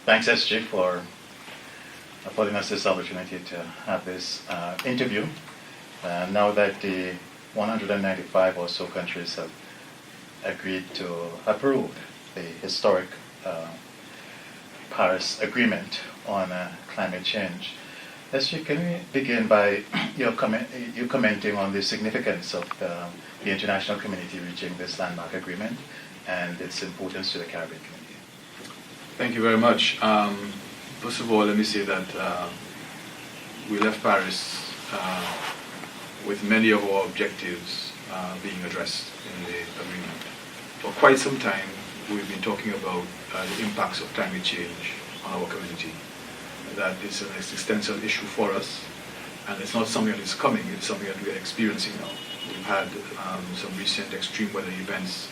Thanks, SG, for affording us this opportunity to have this interview. Now that the 195 or so countries have agreed to approve the historic Paris Agreement on climate change, SG, can we begin by you commenting on the significance of the international community reaching this landmark agreement and its importance to the Caribbean community? Thank you very much. First of all, let me say that we left Paris with many of our objectives being addressed in the agreement. For quite some time, we've been talking about the impacts of climate change on our community. That it's an existential issue for us, and it's not something that is coming, it's something that we are experiencing now. We've had some recent extreme weather events,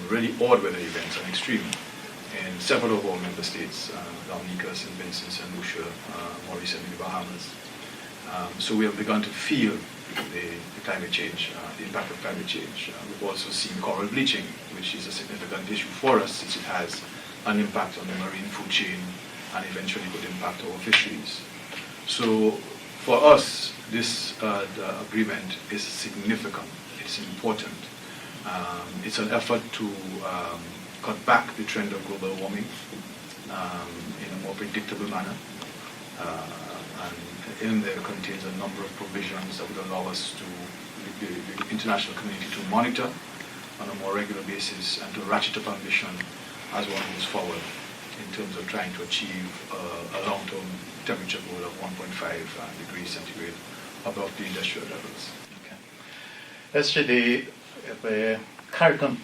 really odd weather events and extreme, in several of our member states, Dominica, St. Vincent, St. Lucia, more recently the Bahamas. So we have begun to feel the climate change, the impact of climate change. We've also seen coral bleaching, which is a significant issue for us since it has an impact on the marine food chain and eventually could impact our fisheries. So for us, this agreement is significant, it's important. It's an effort to cut back the trend of global warming in a more predictable manner. And in there contains a number of provisions that would allow us to, the international community to monitor on a more regular basis and to ratchet up ambition as one moves forward in terms of trying to achieve a long-term temperature goal of 1.5 degrees centigrade above the industrial levels. Okay. Yesterday, the CARICOM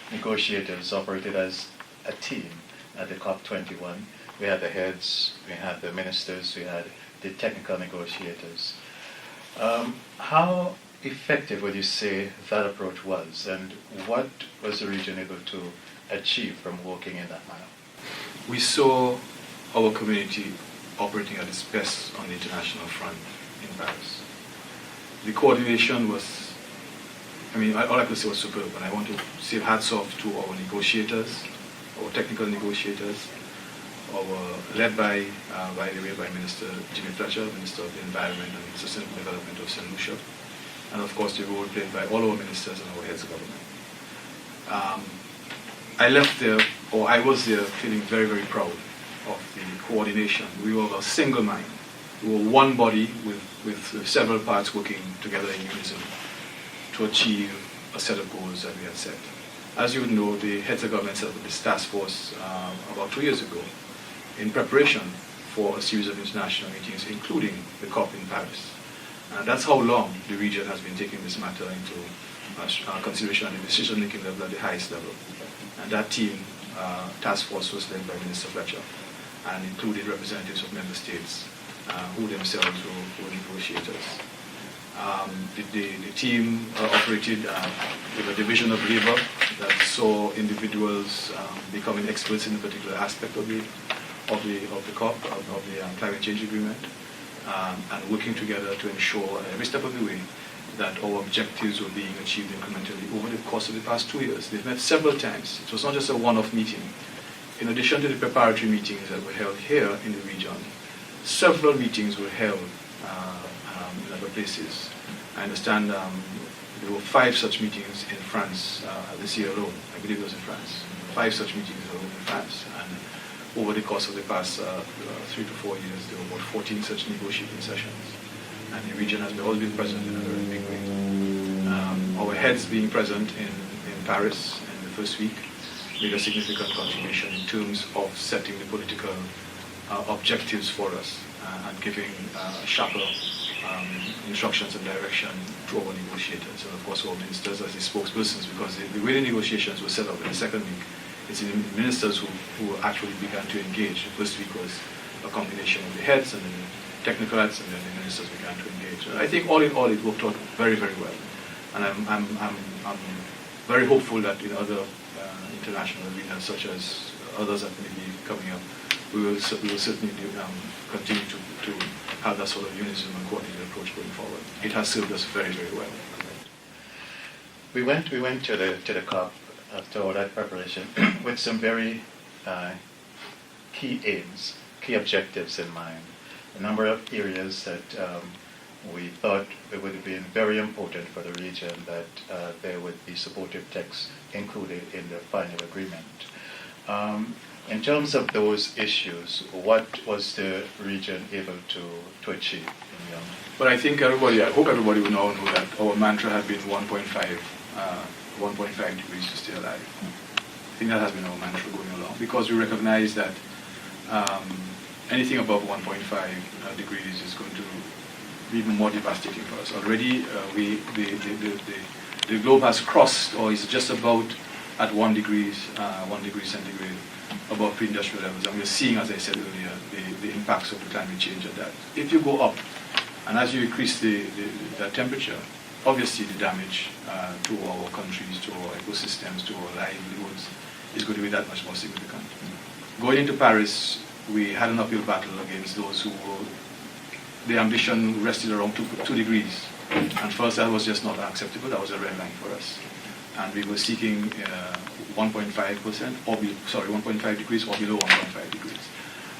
negotiators operated as a team at the COP21. We had the heads, we had the ministers, we had the technical negotiators. How effective would you say that approach was, and what was the region able to achieve from working in that manner? We saw our community operating at its best on the international front in Paris. The coordination was, all I could say was superb, and I want to say hats off to our negotiators, our technical negotiators, led by the way, by Minister Jimmy Fletcher, Minister of the Environment and Sustainable Development of St. Lucia, and of course the role played by all our ministers and our heads of government. I left there, or I was there, feeling very, very proud of the coordination. We were a single mind. We were one body with several parts working together in unison to achieve a set of goals that we had set. As you know, the heads of government set up this task force about 2 years ago in preparation for a series of international meetings, including the COP in Paris. And that's how long the region has been taking this matter into consideration at the decision-making level at the highest level. And that team, task force, was led by Minister Fletcher and included representatives of member states who themselves were negotiators. The team operated with a division of labor that saw individuals becoming experts in a particular aspect of the COP, of the climate change agreement, and working together to ensure every step of the way that our objectives were being achieved incrementally over the course of the past 2 years. They've met several times. It was not just a one-off meeting. In addition to the preparatory meetings that were held here in the region, several meetings were held in other places. I understand there were 5 such meetings in France this year alone. I believe it was in France. 5 such meetings alone in France. And over the course of the past 3 to 4 years, there were about 14 such negotiating sessions. And the region has always been present in a very big way. Our heads being present in Paris in the first week made a significant contribution in terms of setting the political objectives for us and giving sharper instructions and direction to our negotiators, and of course our ministers as the spokespersons, because the way the negotiations were set up in the second week, it's the ministers who actually began to engage. The first week was a combination of the heads and then the technical heads, and then the ministers began to engage. And I think all in all it worked out very, very well. And I'm very hopeful that in other international arenas, such as others that may be coming up, we will certainly continue to have that sort of unison and coordinated approach going forward. It has served us very, very well. We went to the COP after all that preparation with some very key aims, key objectives in mind. A number of areas that we thought it would have been very important for the region that there would be supportive text included in the final agreement. In terms of those issues, what was the region able to achieve? But I think everybody, I hope everybody will now know that our mantra had been 1.5 degrees to stay alive. I think that has been our mantra going along, because we recognize that anything above 1.5 degrees is going to be even more devastating for us. Already, the globe has crossed, or is just about at 1 degree centigrade above pre-industrial levels, and we're seeing, as I said earlier, the impacts of the climate change at that. If you go up, and as you increase the temperature, obviously the damage to our countries, to our ecosystems, to our livelihoods is going to be that much more significant. Going into Paris, we had an uphill battle against those who were, the ambition rested around 2 degrees. And first, that was just not acceptable. That was a red line for us. And we were seeking 1.5%, or 1.5 degrees or below 1.5 degrees.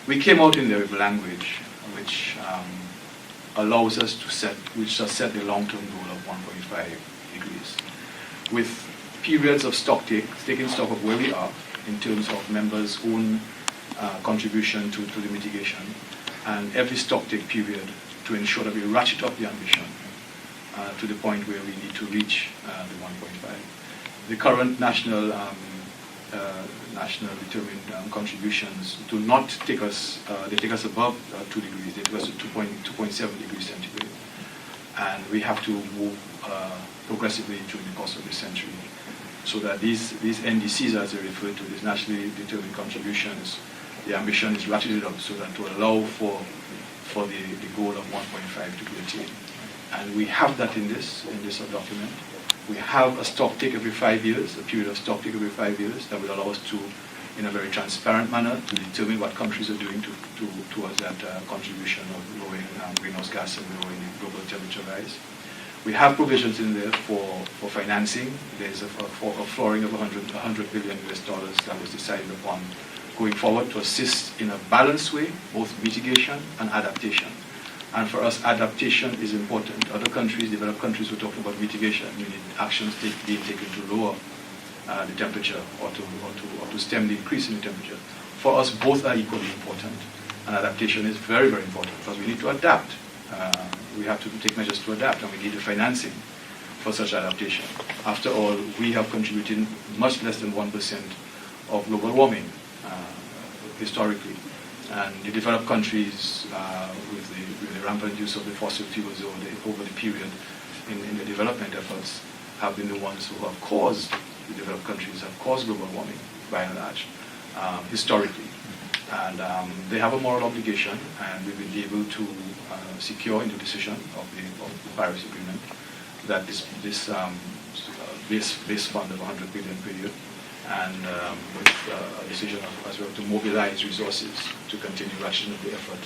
We came out in there with language which allows us to set the long-term goal of 1.5 degrees, with periods of taking stock of where we are in terms of members' own contribution to the mitigation, and every stock take period to ensure that we ratchet up the ambition to the point where we need to reach the 1.5. The current national determined contributions do not take us, they take us above 2 degrees, they take us to 2.7 degrees centigrade. And we have to move progressively during the course of this century, so that these NDCs, as they refer to, these nationally determined contributions, the ambition is ratcheted up so that to allow for the goal of 1.5 to be attained. And we have that in this document. We have a stock take every 5 years, a period of stock take every 5 years that will allow us to, in a very transparent manner, to determine what countries are doing towards that contribution of lowering greenhouse gas and lowering the global temperature rise. We have provisions in there for financing. There's a flooring of $100 billion that was decided upon going forward to assist in a balanced way, both mitigation and adaptation. And for us, adaptation is important. Other countries, developed countries, were talking about mitigation, meaning actions being taken to lower the temperature or to stem the increase in the temperature. For us, both are equally important. And adaptation is very, very important because we need to adapt. We have to take measures to adapt, and we need the financing for such adaptation. After all, we have contributed much less than 1% of global warming historically. And the developed countries, with the rampant use of the fossil fuels over the period in the development efforts, have been the ones who have caused, the developed countries have caused global warming by and large, historically. And they have a moral obligation, and we've been able to secure in the decision of the Paris Agreement that this base fund of 100 billion per year, and with a decision as well to mobilize resources to continue ratcheting up the effort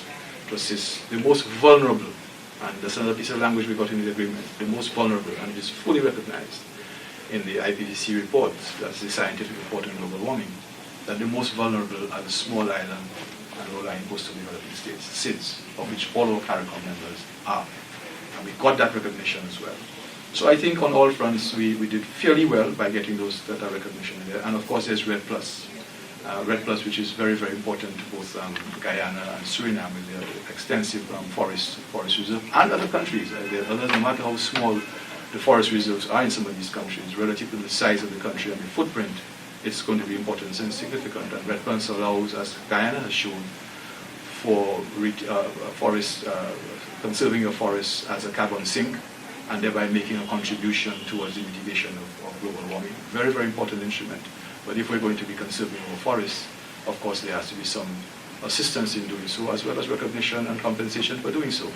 to assist the most vulnerable. And that's another piece of language we got in the agreement, the most vulnerable, and it is fully recognized in the IPCC report, that's the scientific report on global warming, that the most vulnerable are the small island and low-lying coastal developing states, SIDS, of which all our CARICOM members are. And we got that recognition as well. So I think on all fronts we did fairly well by getting that recognition in there. And of course there's REDD+. REDD+, which is very, very important to both Guyana and Suriname, with their extensive forest reserve, and other countries. No matter how small the forest reserves are in some of these countries, relative to the size of the country and the footprint, it's going to be important and significant. And REDD+ allows, as Guyana has shown, for conserving your forests as a carbon sink, and thereby making a contribution towards the mitigation of global warming. Very, very important instrument. But if we're going to be conserving our forests, of course there has to be some assistance in doing so, as well as recognition and compensation for doing so.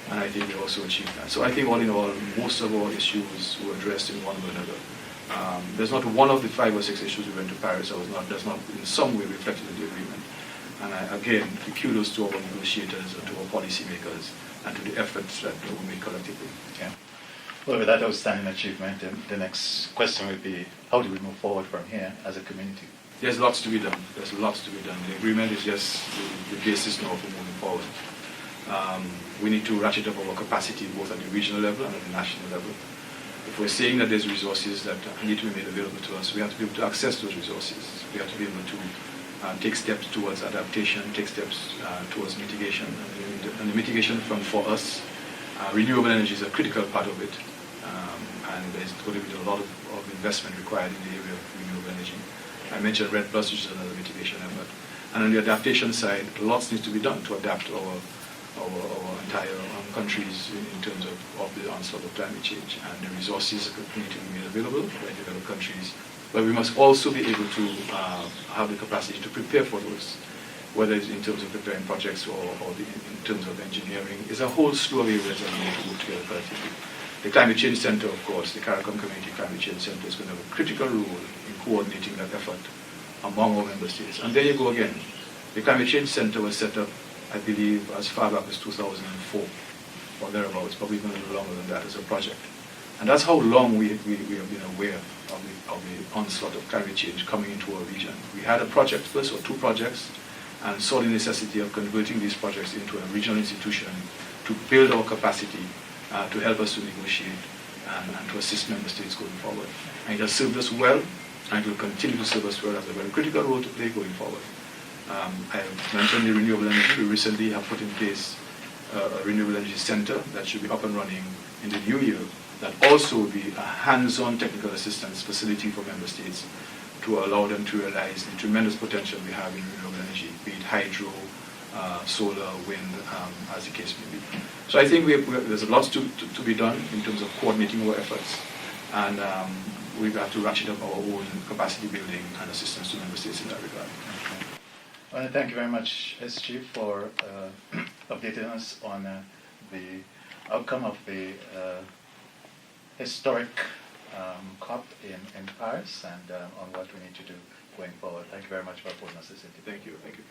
And I think we also achieved that. So I think all in all, most of our issues were addressed in one way or another. There's not one of the 5 or 6 issues we went to Paris that's not in some way reflected in the agreement. And again, the kudos to our negotiators and to our policymakers and to the efforts that we made collectively. Yeah. Well, with that outstanding achievement, the next question would be, how do we move forward from here as a community? There's lots to be done. There's lots to be done. The agreement is just the basis now for moving forward. We need to ratchet up our capacity both at the regional level and at the national level. If we're saying that there's resources that need to be made available to us, we have to be able to access those resources. We have to be able to take steps towards adaptation, take steps towards mitigation. And the mitigation front for us, renewable energy is a critical part of it. And there's going to be a lot of investment required in the area of renewable energy. I mentioned RED+, which is another mitigation effort. And on the adaptation side, lots needs to be done to adapt our entire countries in terms of the onslaught of climate change. And the resources need to be made available by developed countries. But we must also be able to have the capacity to prepare for those, whether it's in terms of preparing projects or in terms of engineering. There's a whole slew of areas that we need to work together collectively. The Climate Change Center, of course, the CARICOM Community Climate Change Center is going to have a critical role in coordinating that effort among our member states. And there you go again. The Climate Change Center was set up, I believe, as far back as 2004 or thereabouts, probably even a little longer than that as a project. And that's how long we have been aware of the onslaught of climate change coming into our region. We had a project first, or two projects, and saw the necessity of converting these projects into a regional institution to build our capacity to help us to negotiate and to assist member states going forward. And it has served us well, and it will continue to serve us well as a very critical role to play going forward. I mentioned the renewable energy. We recently have put in place a renewable energy center that should be up and running in the new year, that also will be a hands-on technical assistance facility for member states to allow them to realize the tremendous potential we have in renewable energy, be it hydro, solar, wind, as the case may be. So I think there's a lot to be done in terms of coordinating our efforts, and we have to ratchet up our own capacity building and assistance to member states in that regard. Okay. Well, thank you very much, SG, for updating us on the outcome of the historic COP in Paris and on what we need to do going forward. Thank you very much for putting us this interview. Thank you. Thank you.